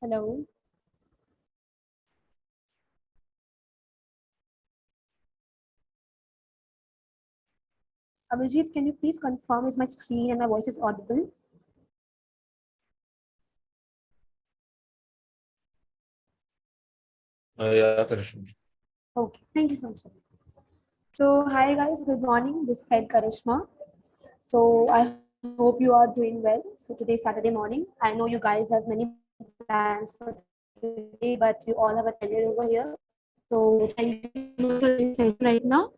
Hello. Abhijit, can you please confirm is my screen and my voice is audible? Yeah, Karishma. Okay, thank you so much. So, hi guys, good morning. This side Karishma. So, I hope you are doing well. So, today is Saturday morning. I know you guys have many plans for today, but you all have attended over here. So, thank you so much for joining the session right now.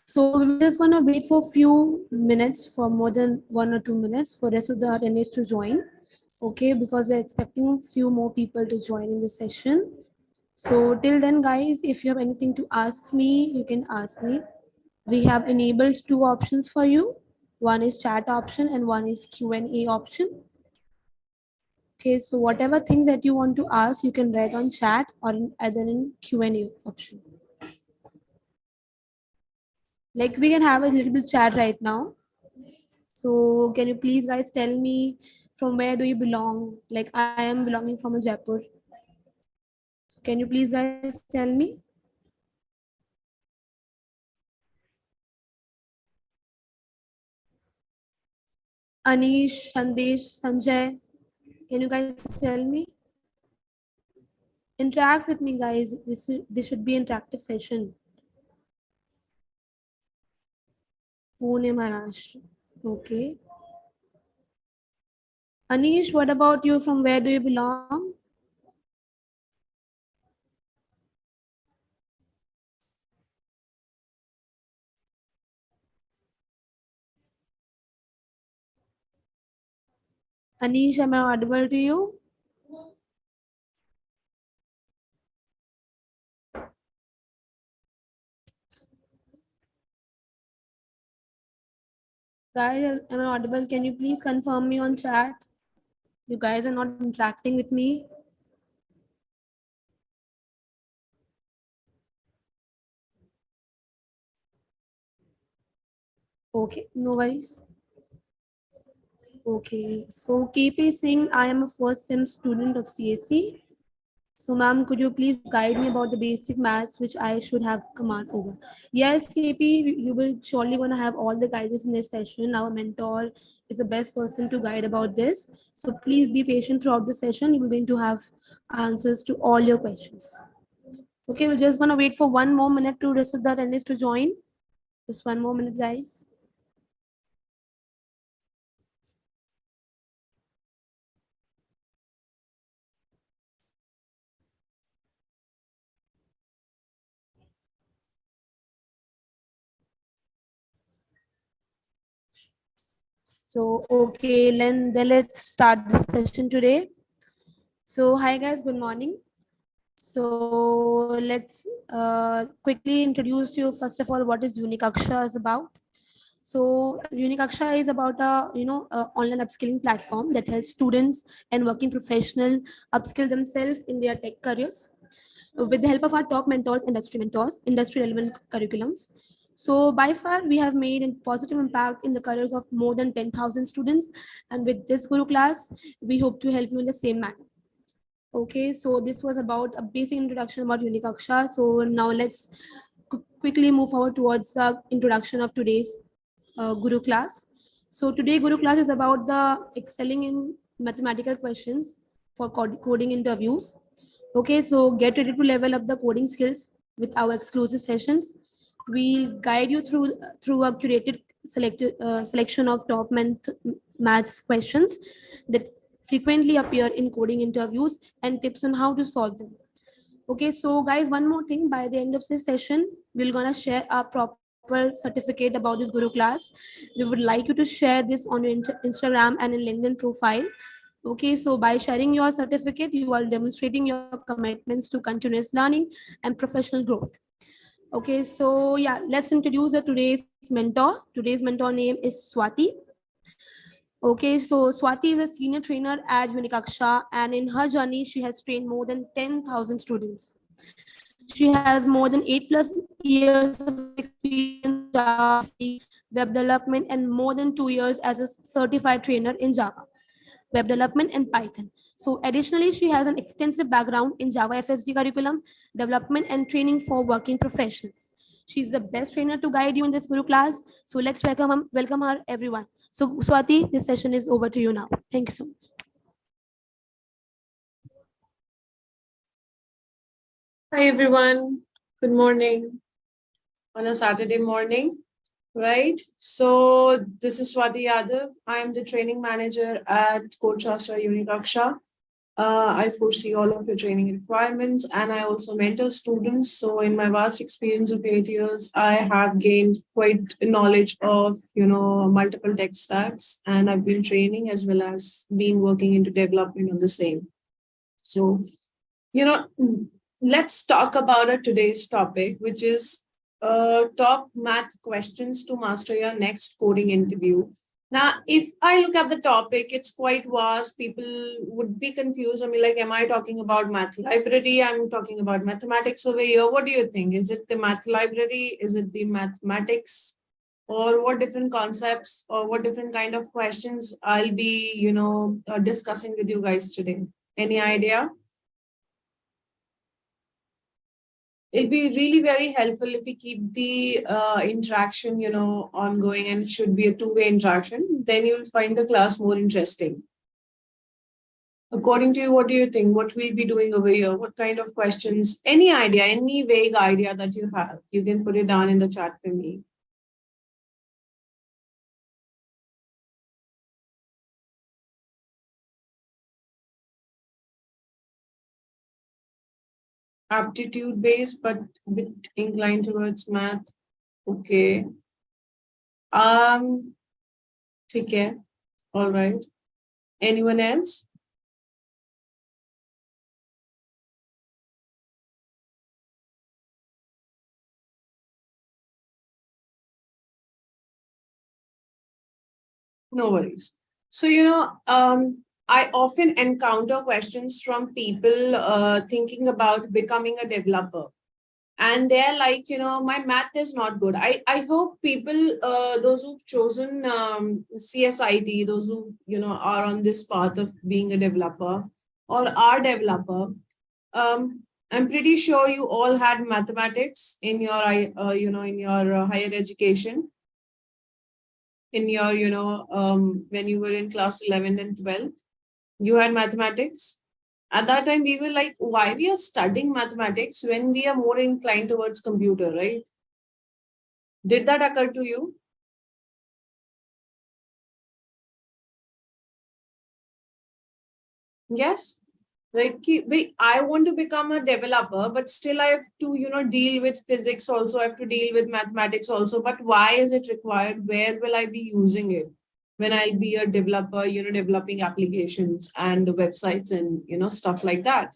So, we were just gonna wait for few minutes, for more than 1 or 2 minutes, for rest of the attendees to join. Okay, because we're expecting few more people to join in this session. So till then, guys, if you have anything to ask me, you can ask me. We have enabled two options for you. One is chat option and one is Q&A option. Okay, so whatever things that you want to ask, you can write on chat or either in Q&A option. Like we can have a little bit chat right now. So can you please guys tell me from where do you belong? Like I am belonging from a Jaipur. So can you please guys tell me? Anish, Sandesh, Sanjay, can you guys tell me? Interact with me, guys. This should be interactive session. Pune, Maharashtra. Okay. Anish, what about you? From where do you belong? Anish, am I audible to you? Guys, am I audible? Can you please confirm me on chat? You guys are not interacting with me. Okay, no worries. Okay, so KP Singh, I am a first sem student of CSC. So, ma'am, could you please guide me about the basic maths which I should have command over? Yes, KP, you will surely gonna have all the guidance in this session. Our mentor is the best person to guide about this. So please be patient throughout the session. You will going to have answers to all your questions. Okay, we're just gonna wait for 1 more minute to rest of the attendees to join. Just 1 more minute, guys. So okay, then let's start the session today. So hi guys, good morning. So let's quickly introduce you first of all what is Unikaksha is about. So Unikaksha is about a online upskilling platform that helps students and working professional upskill themselves in their tech careers with the help of our top mentors, industry relevant curriculums. So by far we have made a positive impact in the careers of more than 10,000 students, and with this Guru class we hope to help you in the same manner. Okay, so this was about a basic introduction about Unikaksha. So now let's quickly move forward towards the introduction of today's Guru class. So today Guru class is about the excelling in mathematical questions for coding interviews. Okay, so get ready to level up the coding skills with our exclusive sessions. We'll guide you through a curated selection of top maths questions that frequently appear in coding interviews and tips on how to solve them. Okay, so guys, one more thing. By the end of this session, we're gonna share a proper certificate about this Guru class. We would like you to share this on your Instagram and in LinkedIn profile. Okay, so by sharing your certificate, you are demonstrating your commitments to continuous learning and professional growth. Okay, so yeah, let's introduce the today's mentor. Today's mentor name is Swati. Okay, so Swati is a senior trainer at Unikaksha, and in her journey, she has trained more than 10,000 students. She has more than 8+ years of experience in Java, web development, and more than 2 years as a certified trainer in Java, web development, and Python. So additionally, she has an extensive background in Java FSD curriculum, development and training for working professionals. She's the best trainer to guide you in this Guru class. So let's welcome her, everyone. So Swati, this session is over to you now. Thank you so much. Hi everyone, good morning on a Saturday morning, right? So this is Swati Yadav. I am the training manager at Coach Shastra Unikaksha. I foresee all of your training requirements and I also mentor students. So in my vast experience of 8 years, I have gained quite knowledge of, multiple tech stacks and I've been training as well as been working into development on the same. So, you know, let's talk about today's topic, which is top math questions to master your next coding interview. Now, if I look at the topic, it's quite vast. People would be confused. I mean, like, am I talking about math library? I'm talking about mathematics over here. What do you think? Is it the math library? Is it the mathematics? Or what different concepts or what different kind of questions I'll be, discussing with you guys today? Any idea? It'll be really very helpful if we keep the interaction, ongoing, and it should be a two-way interaction. Then you'll find the class more interesting. According to you, what do you think? What we'll be doing over here? What kind of questions? Any idea, any vague idea that you have, you can put it down in the chat for me. Aptitude based, but a bit inclined towards math. Okay. Take care. All right. Anyone else? No worries. So, I often encounter questions from people thinking about becoming a developer. And they're like, my math is not good. I hope people, those who've chosen CSIT, those who, are on this path of being a developer or are developer, I'm pretty sure you all had mathematics in your, in your higher education, in your, when you were in class 11 and 12, you had mathematics. At that time, we were like, why we are studying mathematics when we are more inclined towards computer, right? Did that occur to you? Yes. Right. Wait, I want to become a developer, but still I have to, deal with physics also. I have to deal with mathematics also. But why is it required? Where will I be using it when I'll be a developer, developing applications and websites and, stuff like that?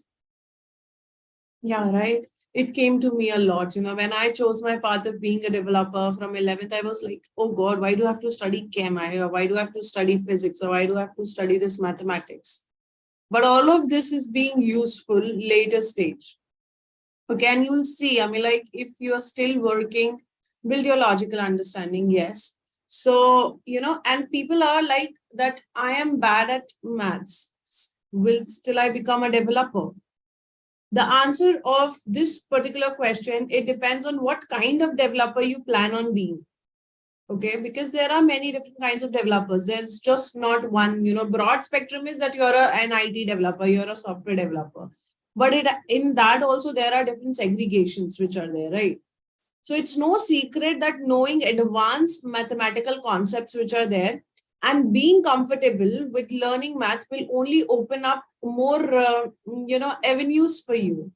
Yeah, right. It came to me a lot, when I chose my path of being a developer from 11th, I was like, oh God, why do I have to study chem? Or why do I have to study physics? Or why do I have to study this mathematics? But all of this is being useful later stage. Okay, and you'll see, I mean, like if you're still working, build your logical understanding, yes. So, and people are like that, I am bad at maths. Will still I become a developer? The answer of this particular question, it depends on what kind of developer you plan on being. Okay, because there are many different kinds of developers. There's just not one, broad spectrum is that you're an IT developer, you're a software developer. But in that also there are different segregations which are there, right? So it's no secret that knowing advanced mathematical concepts which are there and being comfortable with learning math will only open up more, avenues for you,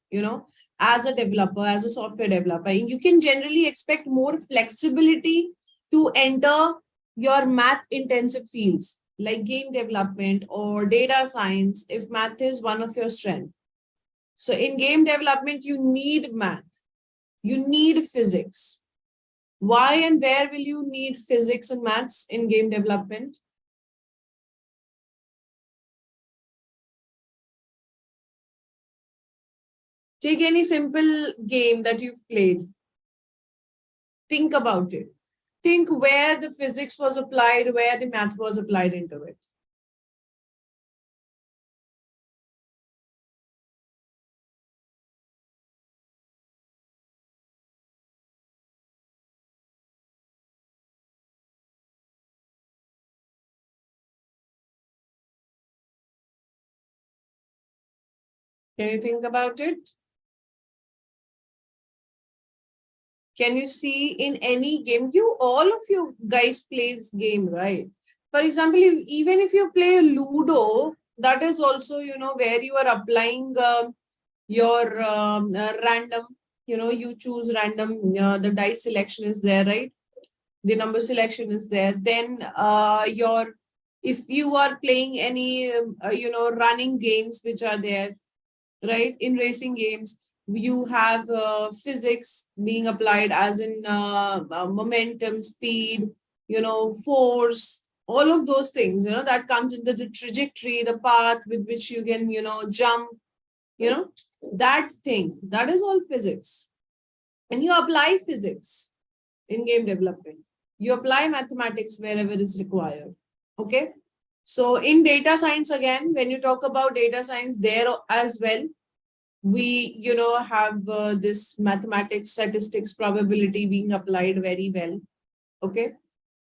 as a developer, as a software developer. You can generally expect more flexibility to enter your math intensive fields like game development or data science if math is one of your strengths. So in game development, you need math, you need physics. Why and where will you need physics and maths in game development? Take any simple game that you've played. Think about it. Think where the physics was applied, where the math was applied into it. Can you think about it? Can you see in any game? All of you guys plays game, right? For example, even if you play Ludo, that is also, where you are applying your random, you choose random, the dice selection is there, right? The number selection is there. Then if you are playing any, running games which are there, right? In racing games, you have physics being applied, as in momentum, speed, force, all of those things, that comes into the trajectory, the path with which you can, jump, that thing, that is all physics. And you apply physics in game development. You apply mathematics wherever is required. Okay. So in data science, again, when you talk about data science there as well, we, have this mathematics, statistics, probability being applied very well. Okay.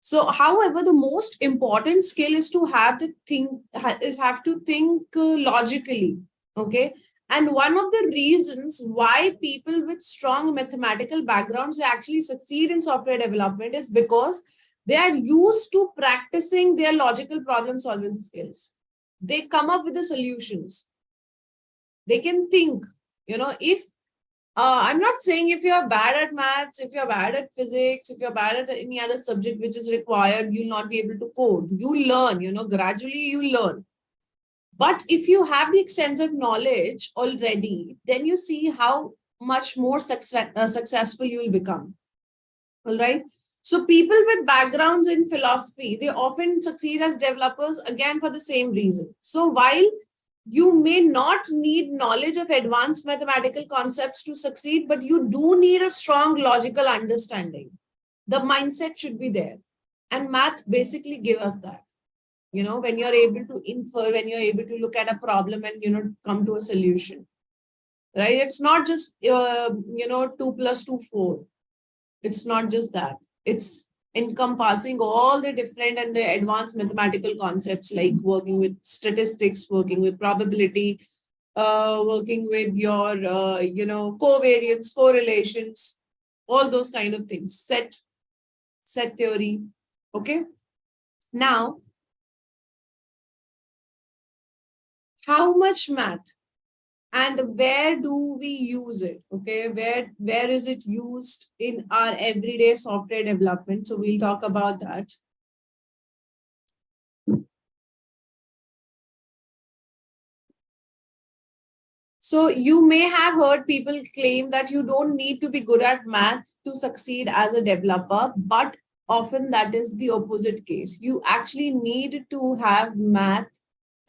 So, however, the most important skill is to have to think logically. Okay. And one of the reasons why people with strong mathematical backgrounds actually succeed in software development is because they are used to practicing their logical problem solving skills. They come up with the solutions. They can think, if I'm not saying if you're bad at maths, if you're bad at physics, if you're bad at any other subject which is required, you'll not be able to code. You learn, gradually you learn. But if you have the extensive knowledge already, then you see how much more successful you will become. All right. So people with backgrounds in philosophy, they often succeed as developers, again, for the same reason. So while you may not need knowledge of advanced mathematical concepts to succeed, but you do need a strong logical understanding. The mindset should be there. And math basically give us that. When you're able to infer, when you're able to look at a problem and, come to a solution, right? It's not just, 2 plus 2, 4. It's not just that. It's encompassing all the different and the advanced mathematical concepts, like working with statistics, working with probability, working with your, covariance, correlations, all those kind of things, set theory. Okay. Now, how much math and where do we use it? Okay, where is it used in our everyday software development? So we'll talk about that. So you may have heard people claim that you don't need to be good at math to succeed as a developer, but often that is the opposite case. You actually need to have math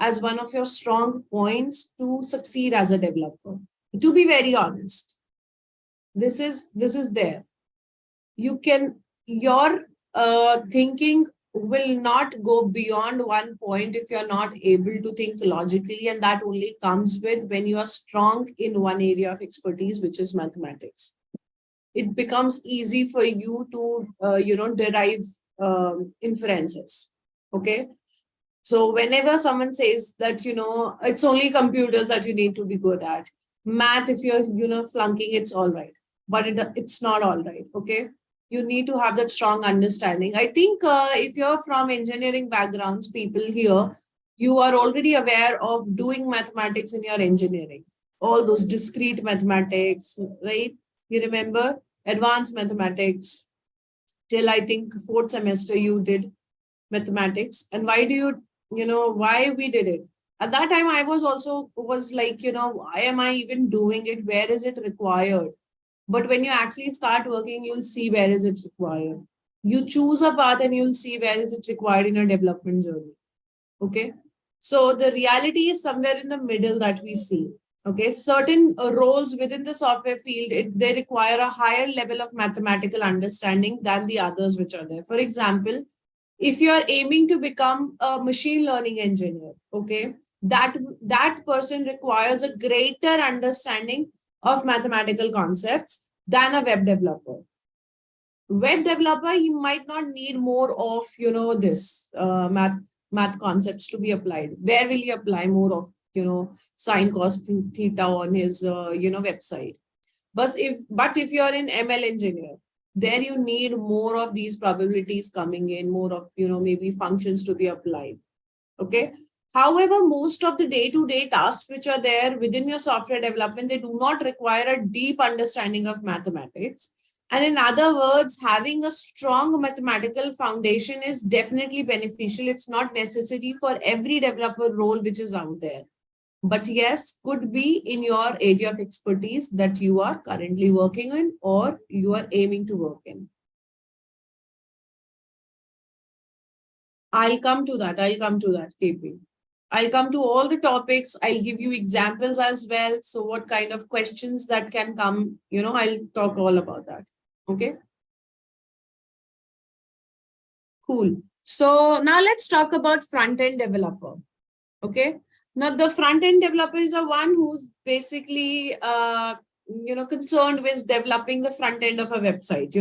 as one of your strong points to succeed as a developer. To be very honest, this is there. Your thinking will not go beyond one point if you're not able to think logically, and that only comes with when you are strong in one area of expertise, which is mathematics. It becomes easy for you to derive inferences. Okay. So whenever someone says that, it's only computers that you need to be good at, math, if you're, flunking, it's all right, but it's not all right. Okay. You need to have that strong understanding. I think if you're from engineering backgrounds, people here, you are already aware of doing mathematics in your engineering, all those discrete mathematics, right? You remember advanced mathematics till I think 4th semester you did mathematics. And why do why we did it? At that time, I was like, why am I even doing it? Where is it required? But when you actually start working, you'll see where is it required. You choose a path and you'll see where is it required in your development journey. Okay. So the reality is somewhere in the middle that we see. Okay. Certain roles within the software field, they require a higher level of mathematical understanding than the others which are there. For example, if you are aiming to become a machine learning engineer, okay, that person requires a greater understanding of mathematical concepts than a web developer. Web developer, he might not need more of, this math concepts to be applied. Where will he apply more of sine cos theta on his website. But if you are an ML engineer, there you need more of these probabilities coming in, more of maybe functions to be applied. Okay. However, most of the day-to-day tasks which are there within your software development, they do not require a deep understanding of mathematics. And in other words, having a strong mathematical foundation is definitely beneficial. It's not necessary for every developer role which is out there. But yes, could be in your area of expertise that you are currently working in or you are aiming to work in. I'll come to that, KP. I'll come to all the topics. I'll give you examples as well. So what kind of questions that can come, I'll talk all about that. Okay. Cool. So now let's talk about front-end developer. Okay. Now the front-end developer is the one who's basically, concerned with developing the front end of a website,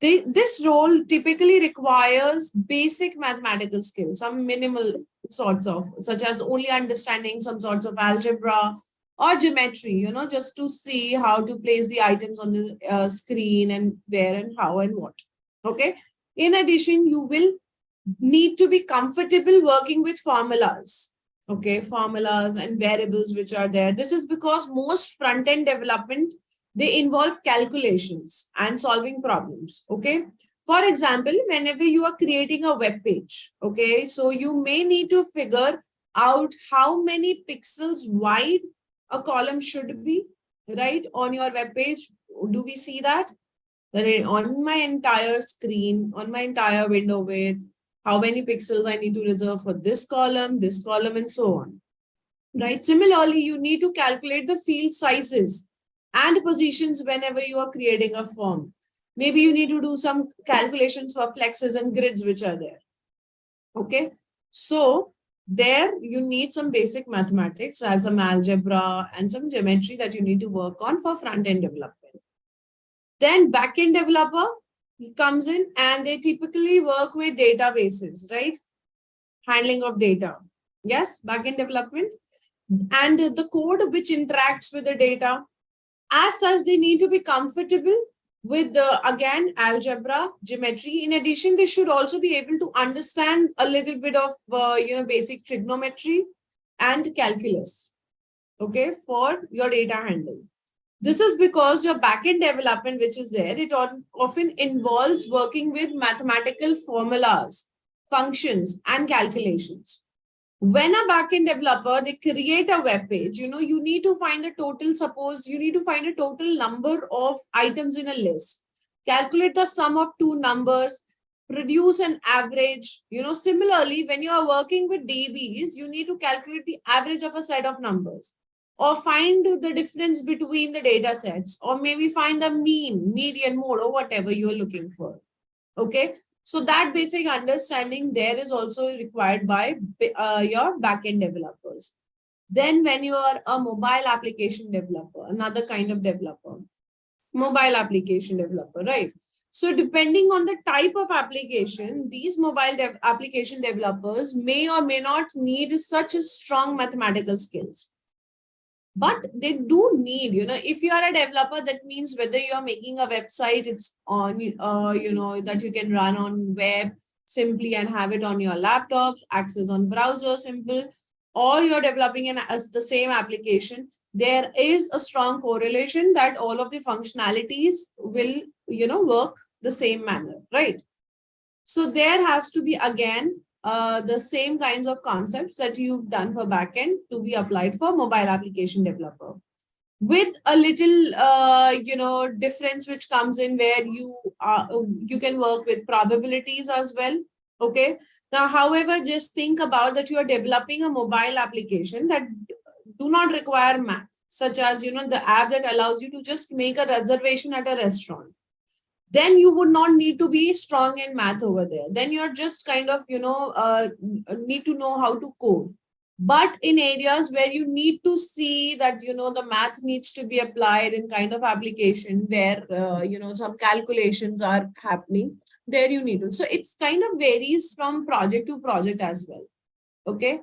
This role typically requires basic mathematical skills, some minimal sorts of, such as only understanding some sorts of algebra or geometry, just to see how to place the items on the screen and where and how and what. Okay. In addition, you will need to be comfortable working with formulas. Okay, formulas and variables which are there. This is because most front-end development, they involve calculations and solving problems. Okay. For example, whenever you are creating a web page, okay, so you may need to figure out how many pixels wide a column should be, right, on your web page. Do we see that? On my entire screen, on my entire window width, how many pixels I need to reserve for this column, and so on. Right. Similarly, you need to calculate the field sizes and positions whenever you are creating a form. Maybe you need to do some calculations for flexes and grids which are there. Okay. So there you need some basic mathematics as some algebra and some geometry that you need to work on for front-end development. Then back-end developer comes in and they typically work with databases, right? Handling of data. Yes, back-end development. And the code which interacts with the data. As such, they need to be comfortable with again, algebra, geometry. In addition, they should also be able to understand a little bit of, basic trigonometry and calculus, okay, for your data handling. This is because your backend development, which is there, it often involves working with mathematical formulas, functions, and calculations. When a backend developer, they create a web page, you need to find a total, suppose you need to find a total number of items in a list, calculate the sum of two numbers, produce an average. Similarly, when you are working with DBs, you need to calculate the average of a set of numbers or find the difference between the data sets, or maybe find the mean, median, mode, or whatever you are looking for. Okay. So that basic understanding there is also required by your backend developers. Then when you are a mobile application developer, another kind of developer, mobile application developer, right? So depending on the type of application, these mobile application developers may or may not need such a strong mathematical skills. But they do need, if you are a developer, that means whether you are making a website, it's on, that you can run on web simply and have it on your laptops, access on browser simple, or you're developing the same application, there is a strong correlation that all of the functionalities will, work the same manner, right? So there has to be, again, the same kinds of concepts that you've done for backend to be applied for mobile application developer, with a little, difference which comes in where you can work with probabilities as well. Okay. Now, however, just think about that you are developing a mobile application that do not require math, such as, the app that allows you to just make a reservation at a restaurant. Then you would not need to be strong in math over there. Then you're just kind of, need to know how to code. But in areas where you need to see that, the math needs to be applied in kind of application where, some calculations are happening, there you need to. So it's kind of varies from project to project as well. Okay.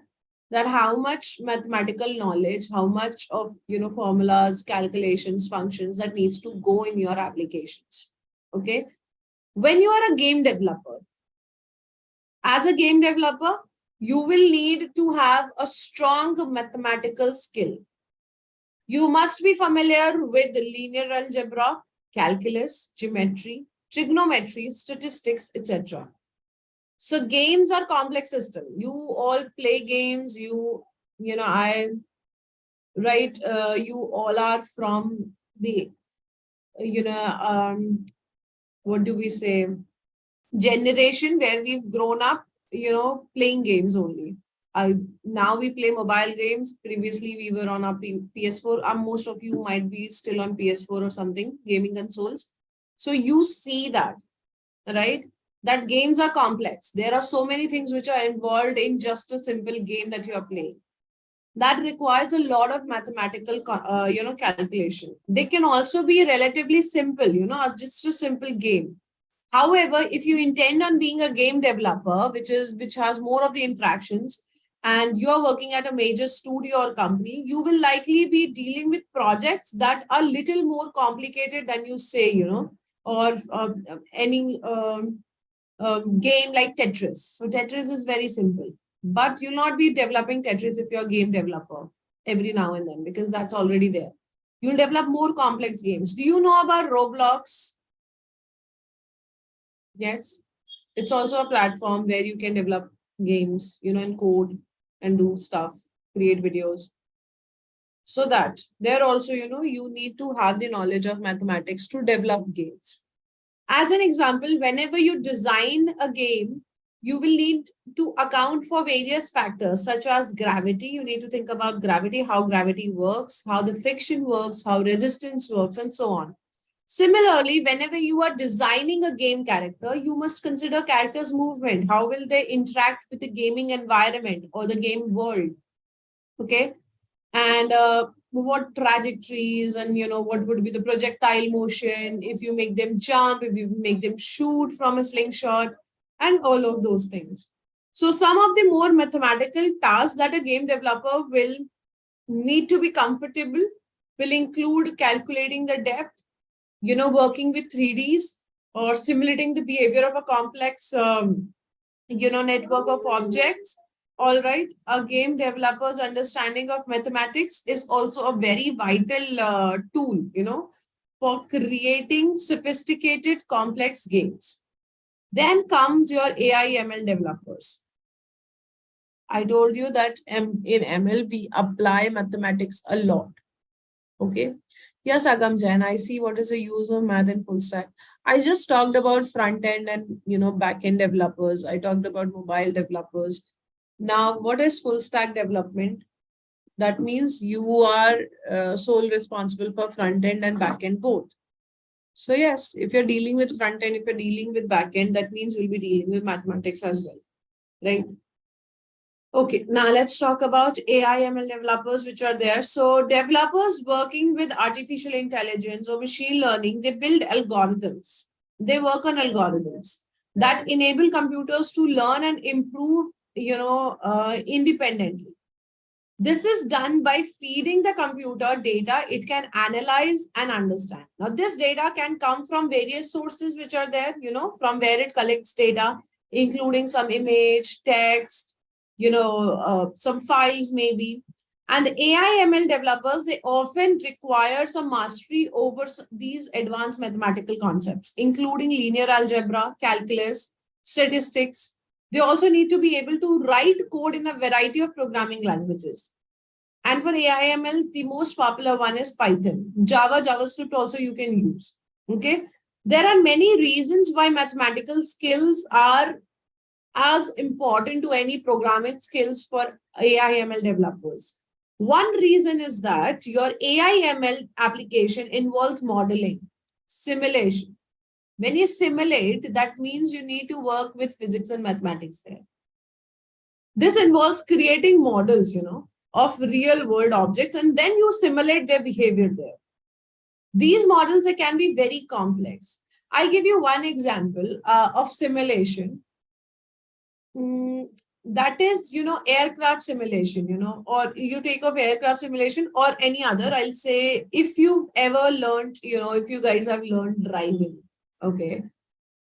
that how much mathematical knowledge, how much of, formulas, calculations, functions that needs to go in your applications. Okay. When you are a game developer, as a game developer, you will need to have a strong mathematical skill. You must be familiar with linear algebra, calculus, geometry, trigonometry, statistics, etc. So games are complex system. You all play games. I right. You all are from the, you know, what do we say? Generation where we've grown up, playing games only. Now we play mobile games. Previously, we were on our PS4. Most of you might be still on PS4 or something, gaming consoles. So you see that, right? That games are complex. There are so many things which are involved in just a simple game that you are playing. That requires a lot of mathematical, calculation. They can also be relatively simple, just a simple game. However, if you intend on being a game developer, which has more of the interactions, and you are working at a major studio or company, you will likely be dealing with projects that are little more complicated than you say, or any game like Tetris. So Tetris is very simple, but you'll not be developing Tetris if you're a game developer every now and then, because that's already there. You'll develop more complex games. Do you know about Roblox? Yes. It's also a platform where you can develop games, and code and do stuff, create videos. So that there also, you need to have the knowledge of mathematics to develop games. As an example, whenever you design a game, you will need to account for various factors such as gravity. You need to think about gravity, how gravity works, how the friction works, how resistance works, and so on. Similarly, whenever you are designing a game character, you must consider characters' movement. How will they interact with the gaming environment or the game world? Okay. And what trajectories and, what would be the projectile motion, if you make them jump, if you make them shoot from a slingshot, and all of those things. So some of the more mathematical tasks that a game developer will need to be comfortable will include calculating the depth, working with 3Ds or simulating the behavior of a complex, network of objects. All right. A game developer's understanding of mathematics is also a very vital tool, for creating sophisticated, complex games. Then comes your AI ML developers. I told you that in ML, we apply mathematics a lot. Okay. Yes, Agam Jain, I see what is the use of math in full stack. I just talked about front end and, back end developers. I talked about mobile developers. Now, what is full stack development? That means you are sole responsible for front end and back end both. So yes, if you're dealing with front end, if you're dealing with back end, that means you'll be dealing with mathematics as well, right? Okay, now let's talk about AI ML developers which are there. So developers working with artificial intelligence or machine learning, they build algorithms. They work on algorithms that enable computers to learn and improve, independently. This is done by feeding the computer data it can analyze and understand. Now, this data can come from various sources which are there, from where it collects data, including some image, text, some files maybe. And AI ML developers, they often require some mastery over these advanced mathematical concepts, including linear algebra, calculus, statistics. They also need to be able to write code in a variety of programming languages. And for AI ML, the most popular one is Python. Java, JavaScript also you can use. Okay. There are many reasons why mathematical skills are as important to any programming skills for AI ML developers. One reason is that your AI ML application involves modeling, simulation. When you simulate, that means you need to work with physics and mathematics there. This involves creating models, of real world objects, and then you simulate their behavior there. These models, they can be very complex. I'll give you one example of simulation. that is, aircraft simulation, or you take up aircraft simulation or any other. I'll say, if you've ever learned, if you guys have learned driving, okay.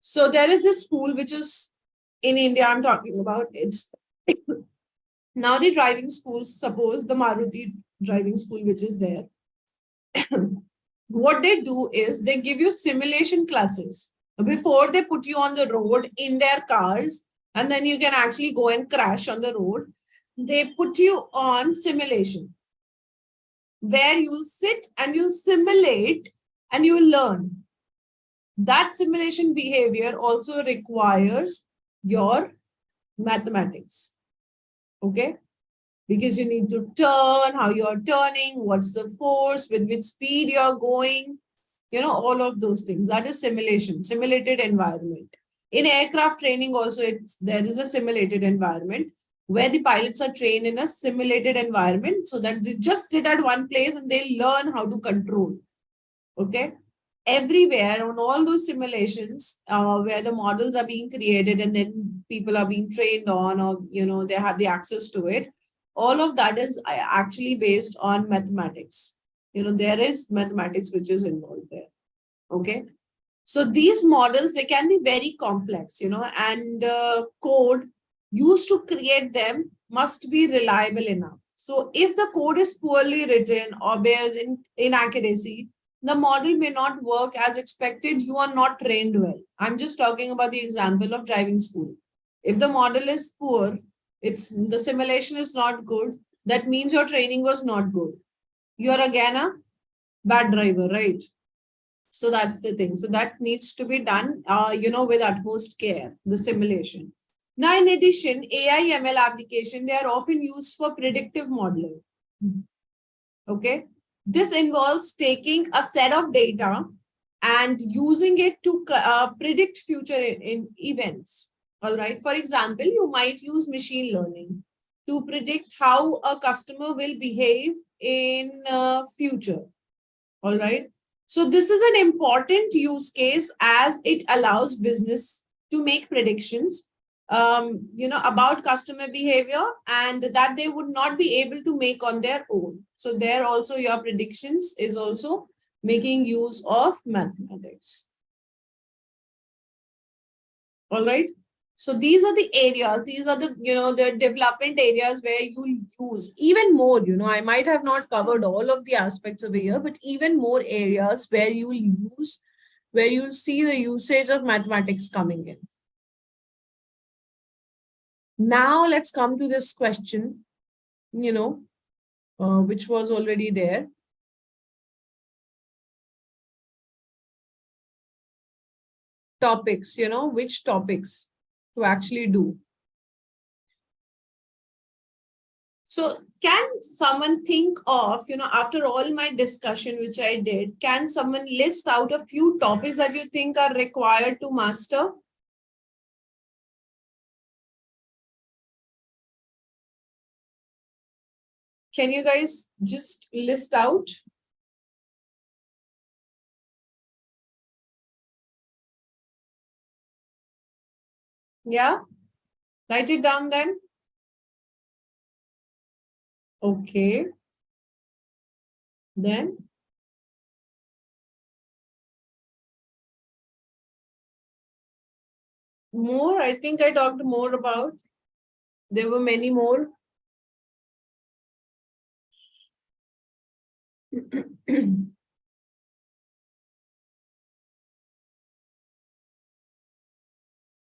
So there is this school which is in India, I'm talking about. It's now the driving schools, suppose the Maruti driving school, which is there. What they do is they give you simulation classes before they put you on the road in their cars, and then you can actually go and crash on the road. They put you on simulation where you'll sit and you'll simulate and you'll learn. That simulation behavior also requires your mathematics. Okay. Because you need to turn, how you're turning, what's the force, with which speed you're going, all of those things. That is simulation, simulated environment. In aircraft training also, there is a simulated environment where the pilots are trained in a simulated environment so that they just sit at one place and they learn how to control. Okay. Everywhere on all those simulations where the models are being created and then people are being trained on, or they have the access to it, all of that is actually based on mathematics. There is mathematics which is involved there. Okay. So these models, they can be very complex, and code used to create them must be reliable enough. So if the code is poorly written or bears inaccuracy, the model may not work as expected. You are not trained well. I'm just talking about the example of driving school. If the model is poor, the simulation is not good, that means your training was not good. You're again a bad driver, right? So that's the thing. So that needs to be done, with utmost care, the simulation. Now, in addition, AI ML application, they are often used for predictive modeling. Okay. This involves taking a set of data and using it to predict future in events. All right. For example, you might use machine learning to predict how a customer will behave in future. All right. So this is an important use case as it allows business to make predictions, about customer behavior, and that they would not be able to make on their own. So there also your predictions is also making use of mathematics. All right. So these are the areas, these are the development areas where you use even more, I might have not covered all of the aspects over here, but even more areas where you'll see the usage of mathematics coming in. Now let's come to this question, which was already there. Topics, which topics to actually do. So can someone think of, after all my discussion, which I did, can someone list out a few topics that you think are required to master? Can you guys just list out? Yeah, write it down then. Okay. Then more, I think I talked more about. There were many more.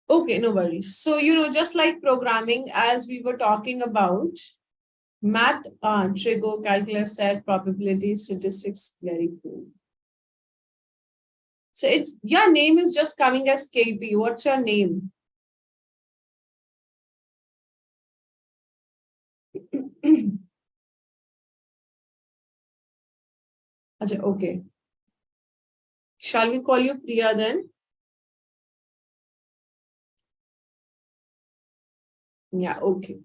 Okay, no worries. So, just like programming, as we were talking about, math, trigo, calculus, set, probability, statistics, very cool. So your name is just coming as KP. What's your name? Okay. Shall we call you Priya then? Yeah, okay.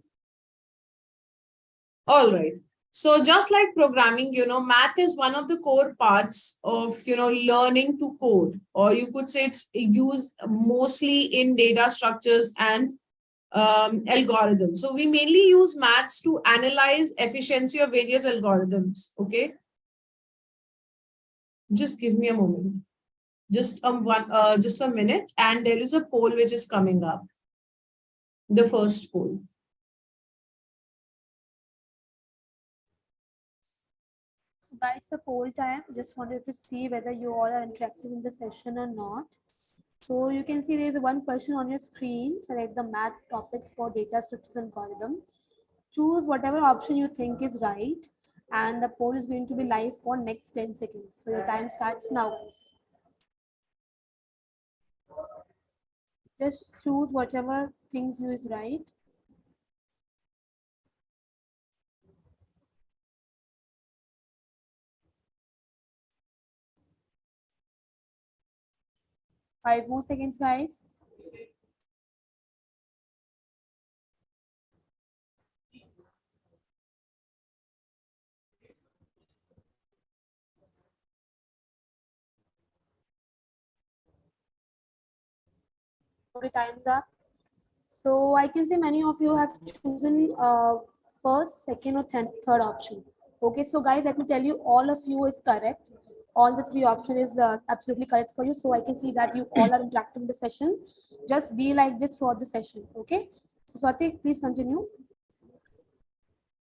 All right. So just like programming, math is one of the core parts of, learning to code, or you could say it's used mostly in data structures and algorithm. So we mainly use maths to analyze efficiency of various algorithms. Okay, just give me a moment. Just a minute, and there is a poll which is coming up. The first poll. So guys, a poll time. Just wanted to see whether you all are interactive in the session or not. So you can see there is one question on your screen. Select the math topic for data structures algorithm. Choose whatever option you think is right, and the poll is going to be live for next 10 seconds. So your time starts now, guys. Just choose whatever things you is right. Five more seconds, guys. Okay, time's up. So I can say many of you have chosen first, second, or third option. Okay, so guys, let me tell you, all of you is correct. All the three option is absolutely correct for you. So I can see that you all are interacting in the session. Just be like this throughout the session. Okay. So Swati, please continue.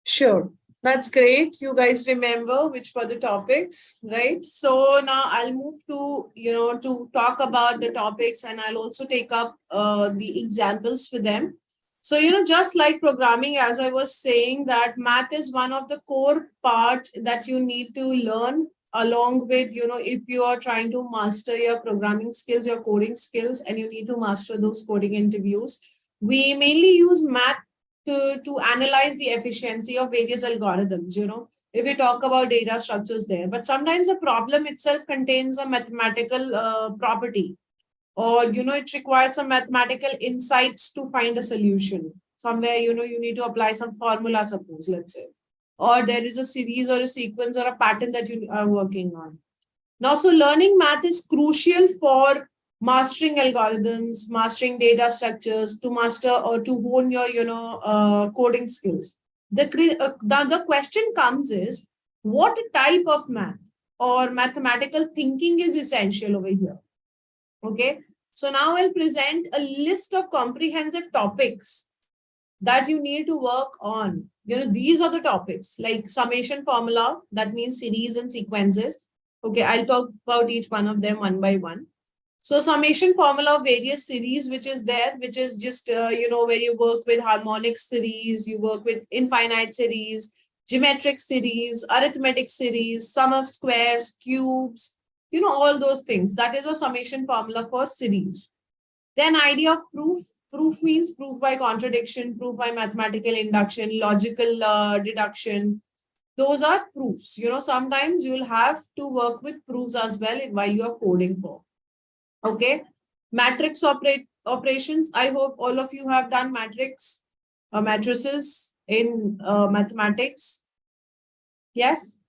Sure. That's great. You guys remember which were the topics, right? So now I'll move to, to talk about the topics, and I'll also take up the examples for them. So, just like programming, as I was saying, that math is one of the core parts that you need to learn along with, if you are trying to master your programming skills, your coding skills, and you need to master those coding interviews. We mainly use math to analyze the efficiency of various algorithms, if we talk about data structures there. But sometimes the problem itself contains a mathematical property, or, it requires some mathematical insights to find a solution. Somewhere, you need to apply some formula, suppose, let's say. Or there is a series or a sequence or a pattern that you are working on. Now, so learning math is crucial for mastering algorithms, mastering data structures, to master or to hone your, coding skills. The question comes is, what type of math or mathematical thinking is essential over here? Okay. So now I'll present a list of comprehensive topics that you need to work on. These are the topics like summation formula, that means series and sequences. Okay, I'll talk about each one of them one by one. So summation formula of various series, which is there, which is just, where you work with harmonic series, you work with infinite series, geometric series, arithmetic series, sum of squares, cubes, all those things. That is a summation formula for series. Then idea of proof. Proof means proof by contradiction, proof by mathematical induction, logical deduction. Those are proofs. Sometimes you'll have to work with proofs as well while you're coding for. Okay. Matrix operations. I hope all of you have done matrices in mathematics. Yes.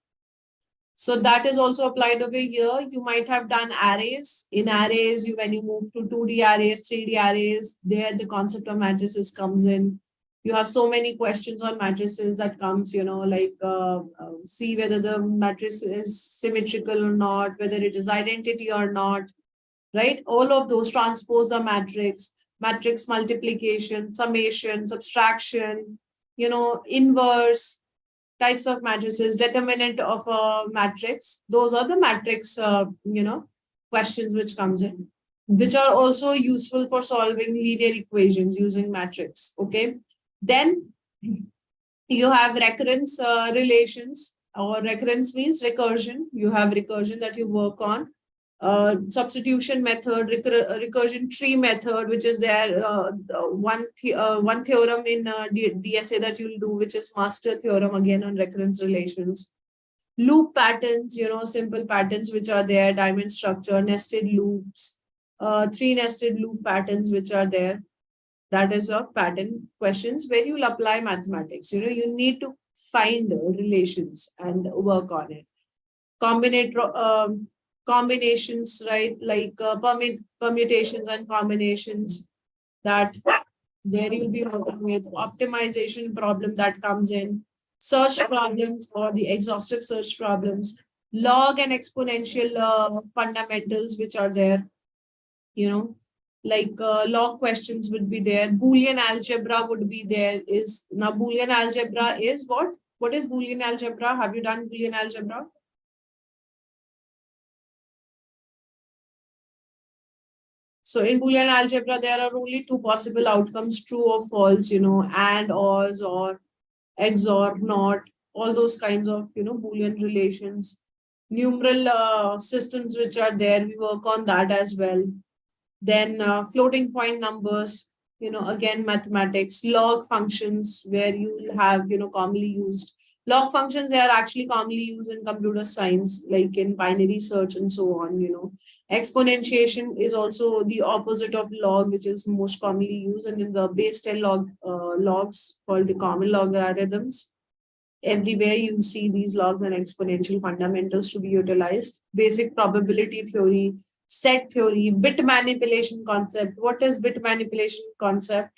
So that is also applied over here. You might have done arrays. In arrays, when you move to 2D arrays, 3D arrays, there the concept of matrices comes in. You have so many questions on matrices that comes, see whether the matrix is symmetrical or not, whether it is identity or not, right? All of those, transpose a matrix, matrix multiplication, summation, subtraction, inverse, types of matrices, determinant of a matrix. Those are the matrix, questions which comes in, which are also useful for solving linear equations using matrix. Okay. Then you have recurrence relations, or recurrence means recursion. You have recursion that you work on. Substitution method, recursion tree method, which is there. One theorem in DSA that you'll do, which is master theorem again on recurrence relations. Loop patterns, simple patterns which are there, diamond structure, nested loops, three nested loop patterns which are there. That is a pattern questions where you'll apply mathematics. You need to find relations and work on it. Combinations, right? Like permutations and combinations, that There you'll be working with optimization problem that comes in, search problems or the exhaustive search problems, log and exponential fundamentals which are there, you know, like log questions would be there. Boolean algebra would be there. Is now Boolean algebra is what? What is Boolean algebra? Have you done Boolean algebra? So in Boolean algebra, there are only two possible outcomes, true or false, and, ors, or XOR, not, all those kinds of, Boolean relations. Numeral systems which are there, we work on that as well. Then floating point numbers, again, mathematics, log functions where you will have, commonly used. Log functions, they are actually commonly used in computer science, like in binary search and so on. Exponentiation is also the opposite of log, which is most commonly used. And in the base 10 logs called the common logarithms, everywhere you see these logs and exponential fundamentals to be utilized. Basic probability theory, set theory, bit manipulation concept. What is bit manipulation concept?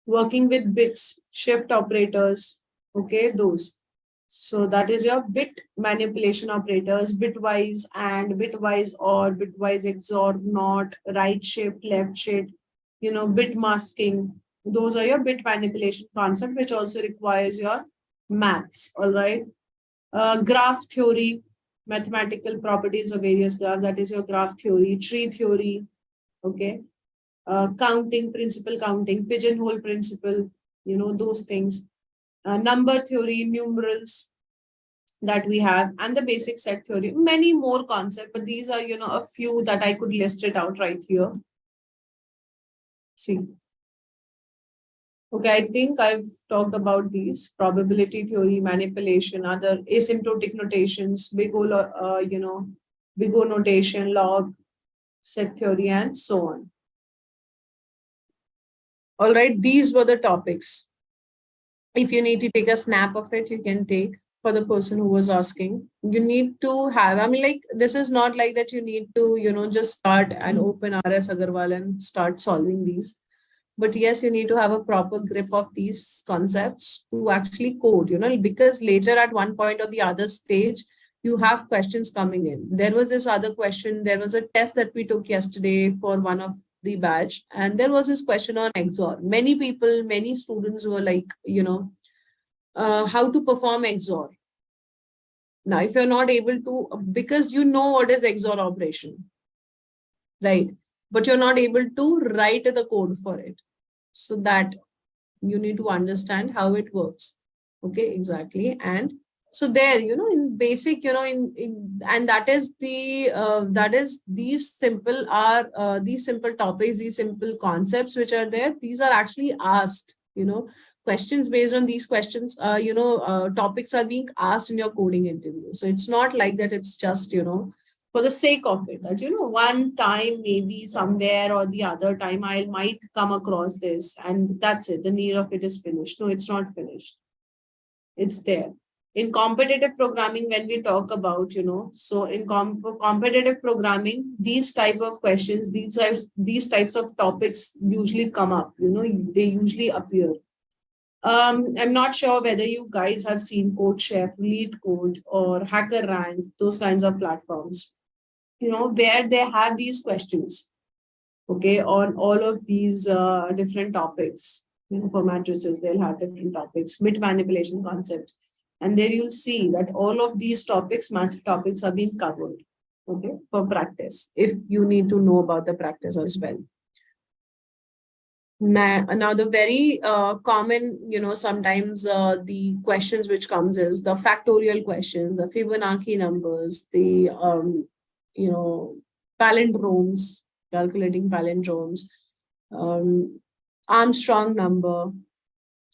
Working with bits, shift operators, okay, those. So that is your bit manipulation operators, bitwise and bitwise or bitwise XOR, not, right shift, left shift, bit masking. Those are your bit manipulation concept, which also requires your maths. All right. Graph theory, mathematical properties of various graphs. That is your graph theory, tree theory. Okay. Counting, principal counting, pigeonhole principle, those things. Number theory, numerals that we have, and the basic set theory, many more concepts, but these are, a few that I could list it out right here. See. Okay, I think I've talked about these: probability theory, manipulation, other asymptotic notations, big O, big O notation, log, set theory, and so on. All right, these were the topics. If you need to take a snap of it, you can take. For the person who was asking, you need to have, I mean, like, this is not like that you need to, just start and open RS Agarwal and start solving these. But yes, you need to have a proper grip of these concepts to actually code, because later at one point or the other stage, you have questions coming in. There was this other question. There was a test that we took yesterday for one of the batch, and there was this question on XOR. Many people, many students were like, how to perform XOR. Now, if you're not able to, because you know what is XOR operation, right? But you're not able to write the code for it. So that you need to understand how it works. Okay, exactly. And so there, in basic, and that is these simple topics, these simple concepts which are there. These are actually asked, questions based on these questions, topics are being asked in your coding interview. So it's not like that. It's just, for the sake of it, that, one time, maybe somewhere or the other time, I might come across this and that's it. The need of it is finished. No, it's not finished. It's there. In competitive programming, when we talk about, so in competitive programming, these type of questions, these types of topics usually come up, they usually appear. I'm not sure whether you guys have seen CodeChef, LeetCode, or HackerRank, those kinds of platforms, where they have these questions, okay, on all of these different topics. For matrices, they'll have different topics, bit manipulation concept. And there you'll see that all of these topics, math topics, are being covered, okay, for practice, if you need to know about the practice as well. Now the very common, sometimes the questions which comes is the factorial questions, the Fibonacci numbers, the, palindromes, calculating palindromes, Armstrong number,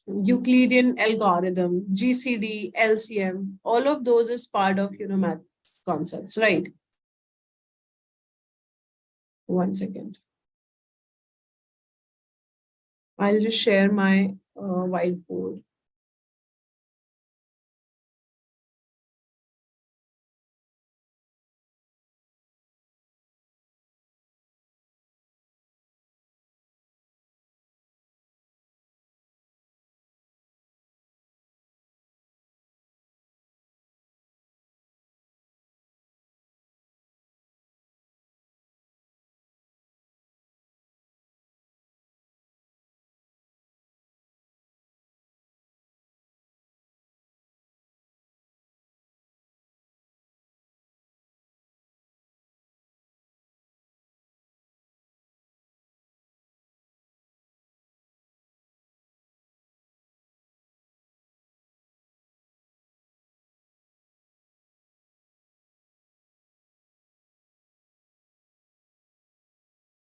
Euclidean algorithm, GCD, LCM, all of those is part of, math concepts, right? One second. I'll just share my whiteboard.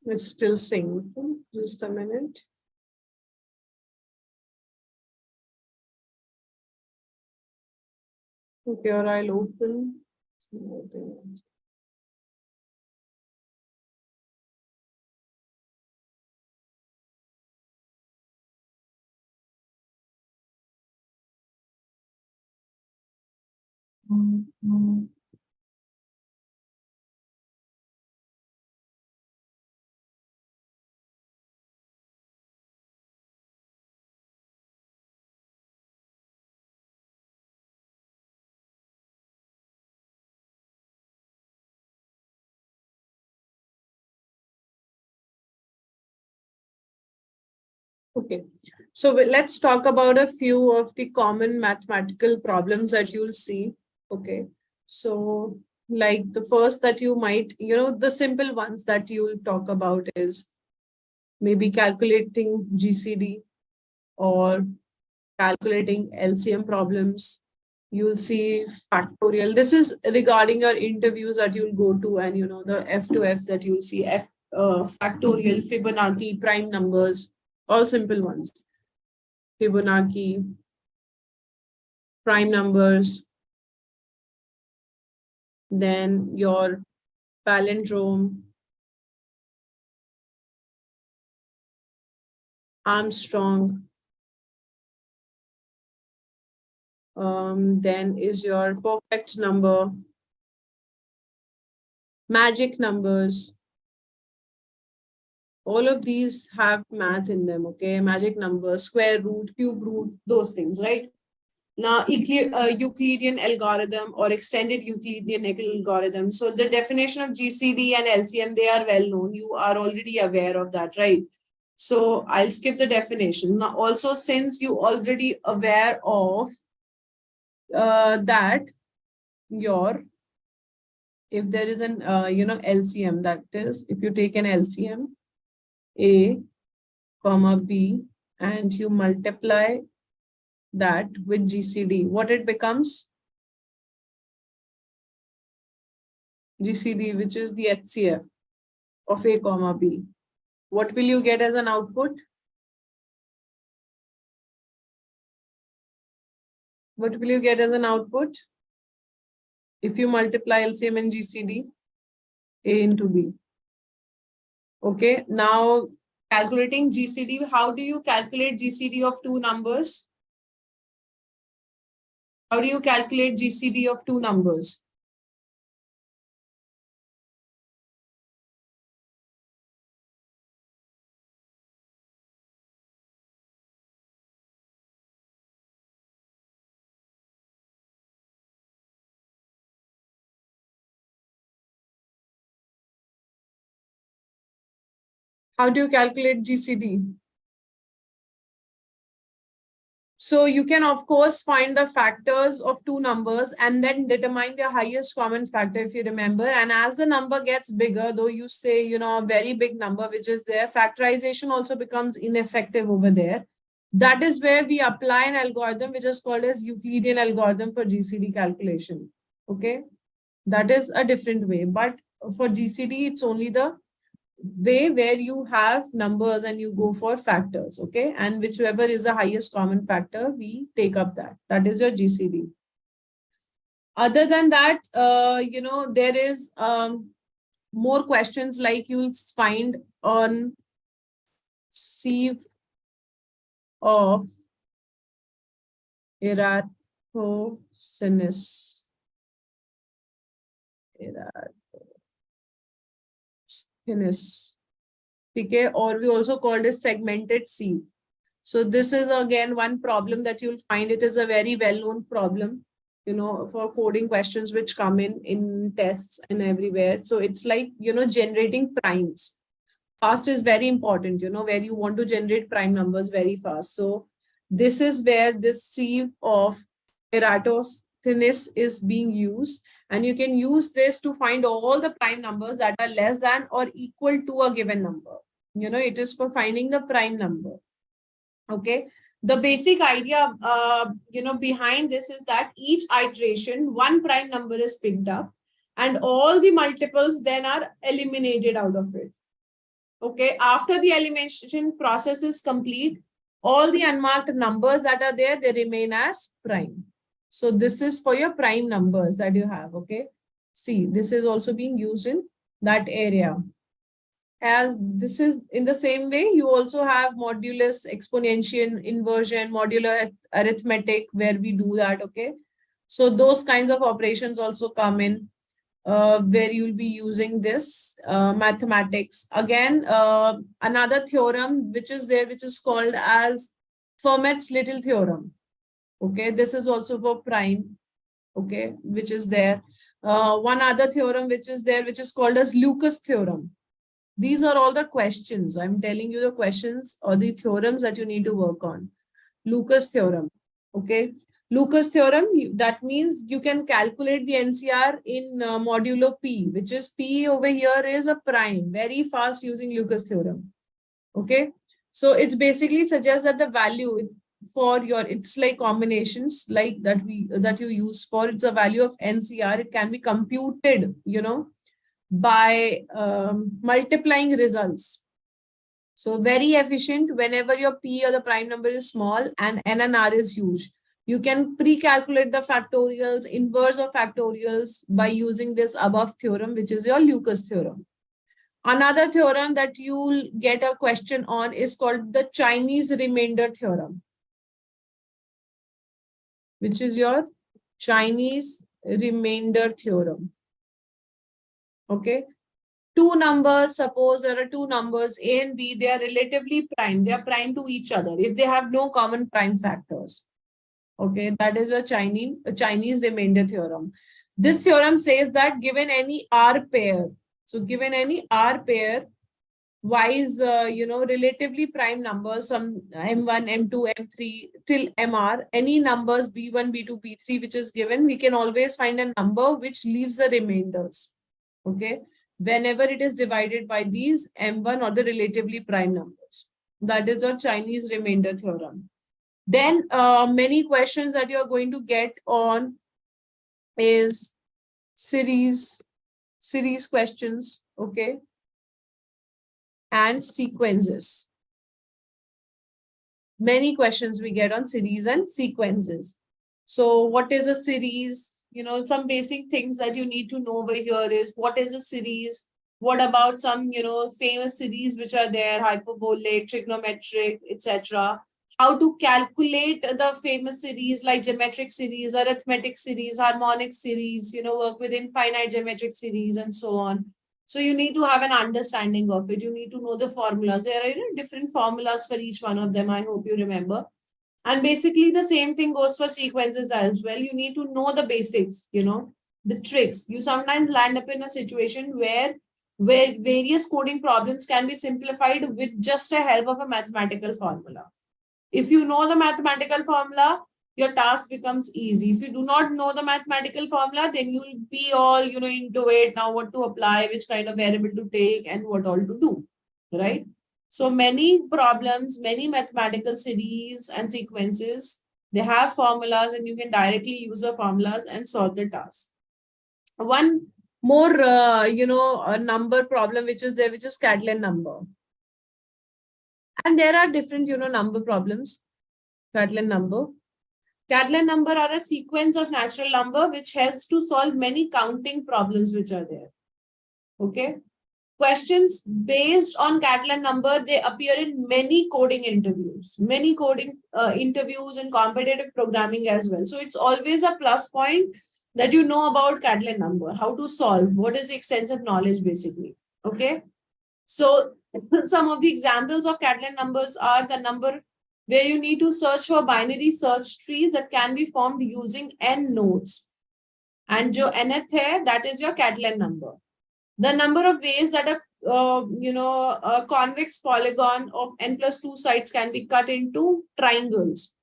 It's still syncing. Just a minute. Okay, or I'll open. Okay, so let's talk about a few of the common mathematical problems that you'll see. Okay, so like the first that you might, the simple ones that you'll talk about is maybe calculating GCD or calculating LCM problems. You'll see factorial. This is regarding your interviews that you'll go to, and the F2Fs that you'll see, factorial, Fibonacci, prime numbers, all simple ones. Fibonacci, prime numbers, then your palindrome, Armstrong, then is your perfect number, magic numbers. All of these have math in them, okay? Magic numbers, square root, cube root, those things, right? Now, Euclidean algorithm or extended Euclidean algorithm. So the definition of GCD and LCM, they are well known. You are already aware of that, right? So I'll skip the definition. Now, also, since you already aware of that, if there is an, LCM, that is, if you take an LCM, A, comma, B, and you multiply that with GCD, what it becomes? GCD, which is the HCF of A, comma, B. What will you get as an output? What will you get as an output? If you multiply LCM and GCD, A into B. Okay, now calculating GCD, how do you calculate GCD of two numbers? How do you calculate GCD of two numbers? How do you calculate GCD? So you can, of course, find the factors of two numbers and then determine their highest common factor, if you remember. And as the number gets bigger, though you say, a very big number, which is there, factorization also becomes ineffective over there. That is where we apply an algorithm, which is called as Euclidean algorithm for GCD calculation. Okay. That is a different way. But for GCD, it's only the way where you have numbers and you go for factors, okay? And whichever is the highest common factor, we take up that. That is your GCD. Other than that, there is more questions like you'll find on sieve of Eratosthenes. Okay, or we also called it segmented sieve. So this is again one problem that you'll find. It is a very well-known problem, for coding questions which come in tests and everywhere. So it's like, generating primes. Fast is very important, where you want to generate prime numbers very fast. So this is where this sieve of Eratosthenes is being used. And you can use this to find all the prime numbers that are less than or equal to a given number. It is for finding the prime number. Okay. The basic idea, behind this is that each iteration, one prime number is picked up and all the multiples then are eliminated out of it. Okay, after the elimination process is complete, all the unmarked numbers that are there, they remain as prime. So this is for your prime numbers that you have, okay? See, this is also being used in that area. As this is in the same way, you also have modulus, exponential, inversion, modular arithmetic, where we do that, okay? So those kinds of operations also come in where you'll be using this mathematics. Again, another theorem which is there, which is called as Fermat's little theorem. Okay, this is also for prime, okay, which is there. One other theorem which is there, which is called as Lucas theorem. These are all the questions. I'm telling you the questions or the theorems that you need to work on. Lucas theorem. Okay. Lucas theorem, that means you can calculate the NCR in modulo P, which is P over here is a prime, very fast using Lucas theorem. Okay. So it's basically suggests that the value for your, it's like combinations like that you use for, it's a value of NCR. It can be computed, by multiplying results. So very efficient whenever your P or the prime number is small and N and R is huge. You can pre-calculate the factorials, inverse of factorials by using this above theorem, which is your Lucas theorem. Another theorem that you'll get a question on is called the Chinese remainder theorem, which is your Chinese remainder theorem. Okay. Two numbers, suppose there are two numbers A and B, they are relatively prime. They are prime to each other if they have no common prime factors. Okay, that is a Chinese remainder theorem. This theorem says that given any R pair, so given any R pair, Y is, relatively prime numbers, some M1, M2, M3 till MR, any numbers B1, B2, B3, which is given, we can always find a number which leaves the remainders. Okay, whenever it is divided by these M1 or the relatively prime numbers. That is a Chinese remainder theorem. Then many questions that you're going to get on is series questions, okay, and sequences. Many questions we get on series and sequences. So what is a series? Some basic things that you need to know over here is what is a series? What about some, famous series which are there, hyperbolic, trigonometric, etc. How to calculate the famous series like geometric series, arithmetic series, harmonic series, work with infinite geometric series and so on. So you need to have an understanding of it. You need to know the formulas. There are different formulas for each one of them. I hope you remember. And basically the same thing goes for sequences as well. You need to know the basics, the tricks. You sometimes land up in a situation where various coding problems can be simplified with just a help of a mathematical formula. If you know the mathematical formula, your task becomes easy. If you do not know the mathematical formula, then you'll be all, into it. Now what to apply, which kind of variable to take and what all to do, right? So many problems, many mathematical series and sequences, they have formulas and you can directly use the formulas and solve the task. One more, a number problem, which is there, which is Catalan number. And there are different, number problems. Catalan number. Catalan number are a sequence of natural number which helps to solve many counting problems which are there. Okay. Questions based on Catalan number, they appear in many coding interviews, interviews in competitive programming as well. So it's always a plus point that you know about Catalan number, how to solve, what is the extensive knowledge basically. Okay. So some of the examples of Catalan numbers are the number where you need to search for binary search trees that can be formed using n nodes. And jo nth hai, that is your Catalan number. The number of ways that a convex polygon of n+2 sides can be cut into triangles.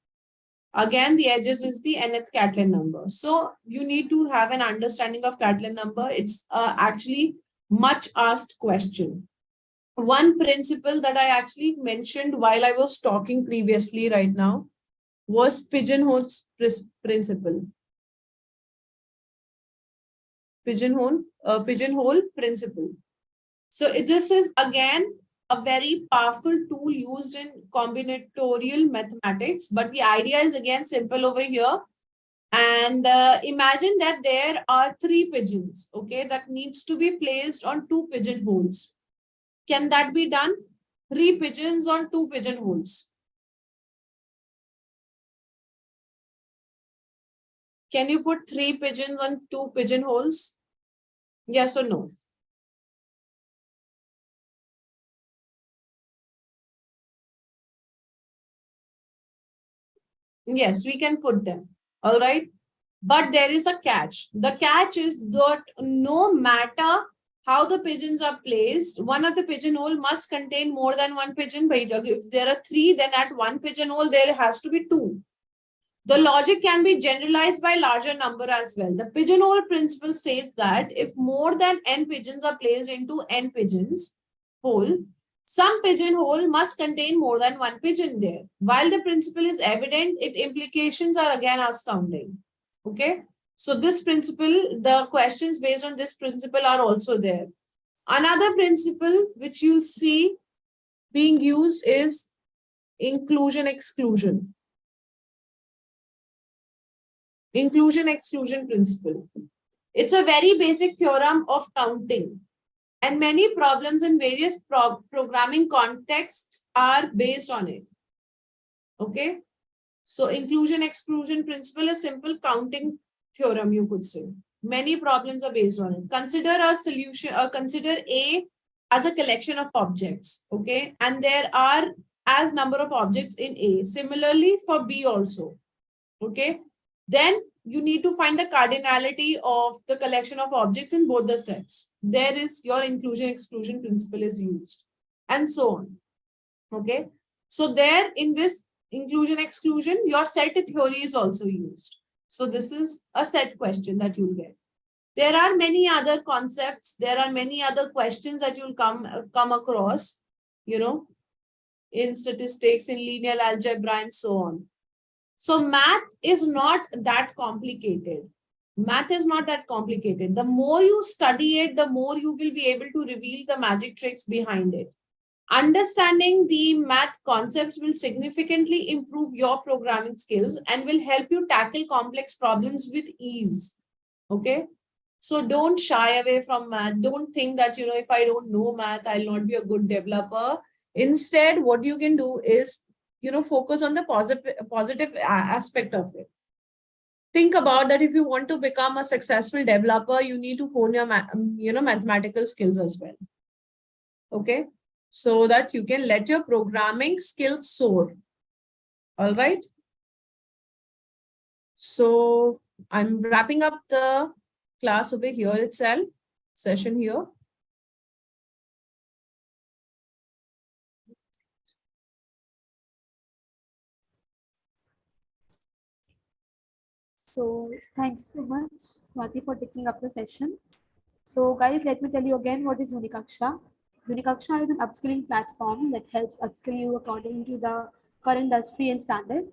Again, the edges is the nth Catalan number. So you need to have an understanding of Catalan number. It's actually much asked question. One principle that I actually mentioned while I was talking previously right now was pigeonhole principle. Pigeonhole principle. So this is again a very powerful tool used in combinatorial mathematics. But the idea is again simple over here. And imagine that there are three pigeons, okay, that needs to be placed on two pigeonholes. Can that be done? Three pigeons on two pigeonholes. Can you put three pigeons on two pigeonholes? Yes or no? Yes, we can put them. All right. But there is a catch. The catch is that no matter how the pigeons are placed, one of the pigeonhole must contain more than one pigeon. But if there are three, then at one pigeonhole, there has to be two. The logic can be generalized by larger number as well. The pigeonhole principle states that if more than n pigeons are placed into n pigeons hole, some pigeonhole must contain more than one pigeon there. While the principle is evident, its implications are again astounding. Okay. So this principle, the questions based on this principle are also there. Another principle which you'll see being used is inclusion exclusion. Inclusion exclusion principle. It's a very basic theorem of counting, and many problems in various programming contexts are based on it. Okay. So inclusion exclusion principle is simple counting theorem, you could say. Many problems are based on it. Consider a solution, consider A as a collection of objects. Okay. And there are as number of objects in A. Similarly for B also. Okay. Then you need to find the cardinality of the collection of objects in both the sets. There is your inclusion exclusion principle is used, and so on. Okay. So there in this inclusion exclusion, your set theory is also used. So this is a set question that you'll get. There are many other concepts. There are many other questions that you'll come across, you know, in statistics, in linear algebra, and so on. So math is not that complicated. Math is not that complicated. The more you study it, the more you will be able to reveal the magic tricks behind it. Understanding the math concepts will significantly improve your programming skills and will help you tackle complex problems with ease. Okay. So don't shy away from math. Don't think that, if I don't know math, I'll not be a good developer. Instead, what you can do is, focus on the positive aspect of it. Think about that if you want to become a successful developer, you need to hone your, mathematical skills as well. Okay. So that you can let your programming skills soar. All right. So I'm wrapping up the class over here itself, session here. So thanks so much, Swati, for taking up the session. So guys, let me tell you again what is Unikaksha. Unikaksha is an upskilling platform that helps upskill you according to the current industry and standard.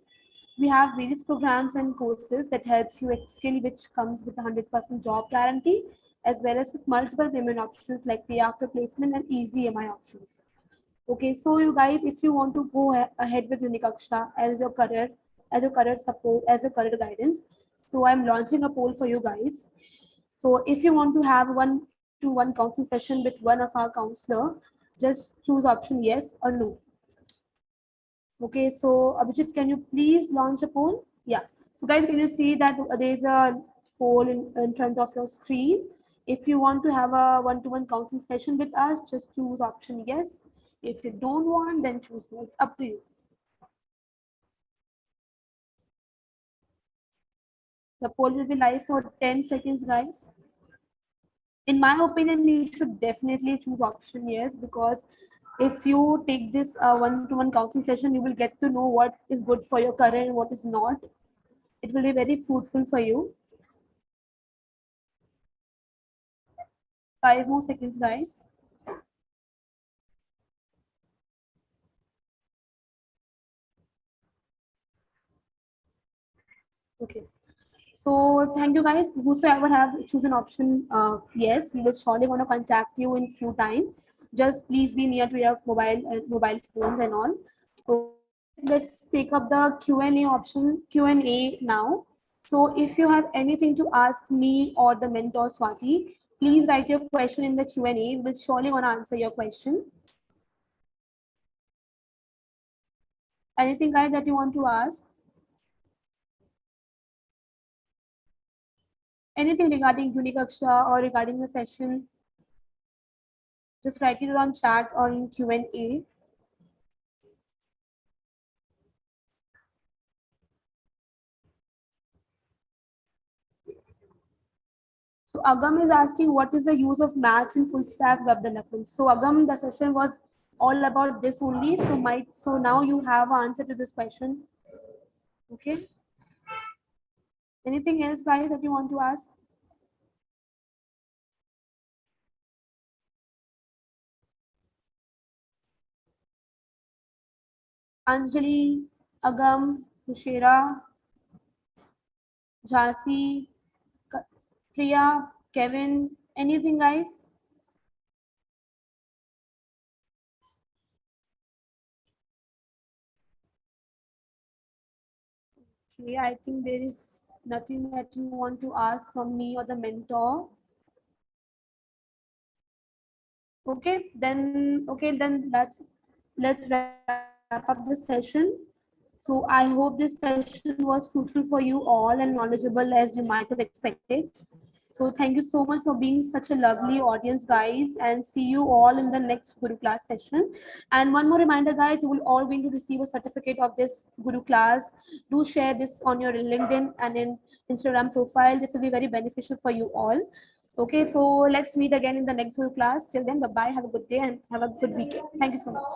We have various programs and courses that helps you upskill, which comes with a 100% job guarantee, as well as with multiple payment options like pay after placement and easy EMI options. Okay, so you guys, if you want to go ahead with Unikaksha as your career support, as your career guidance, so I'm launching a poll for you guys. So if you want to have one-to-one counseling session with one of our counselor, just choose option yes or no. Okay, so Abhijit, can you please launch a poll? Yeah. So guys, can you see that there's a poll in front of your screen? If you want to have a one-to-one counseling session with us, just choose option yes. If you don't want, then choose no. It's up to you. The poll will be live for 10 seconds, guys. In my opinion, you should definitely choose option yes, because if you take this one-to-one counseling session, you will get to know what is good for your career and what is not. It will be very fruitful for you. 5 more seconds, guys. Okay. So thank you guys. Whosoever have chosen option yes, we will surely going to contact you in few time. just please be near to your mobile phones and all. Okay, let's take up the Q&A option, Q&A now. So if you have anything to ask me or the mentor Swati, please write your question in the Q&A. We'll surely want to answer your question. Anything, guys, that you want to ask? Anything regarding Unikaksha or regarding the session? Just write it on chat or in Q&A. So Agam is asking what is the use of maths in full stack web development. So Agam, the session was all about this only. So now you have an answer to this question. Okay. Anything else, guys, that you want to ask? Anjali, Agam, Hushera, Jhansi, Priya, Kevin, anything, guys? Okay, I think there is nothing that you want to ask from me or the mentor. Okay, then let's wrap up the session. So I hope this session was fruitful for you all and knowledgeable as you might have expected. So thank you so much for being such a lovely audience, guys, and see you all in the next Guru class session. And one more reminder, guys, you will all going to receive a certificate of this Guru class. Do share this on your LinkedIn and in Instagram profile. This will be very beneficial for you all. Okay, so let's meet again in the next Guru class. Till then, bye bye. Have a good day and have a good weekend. Thank you so much.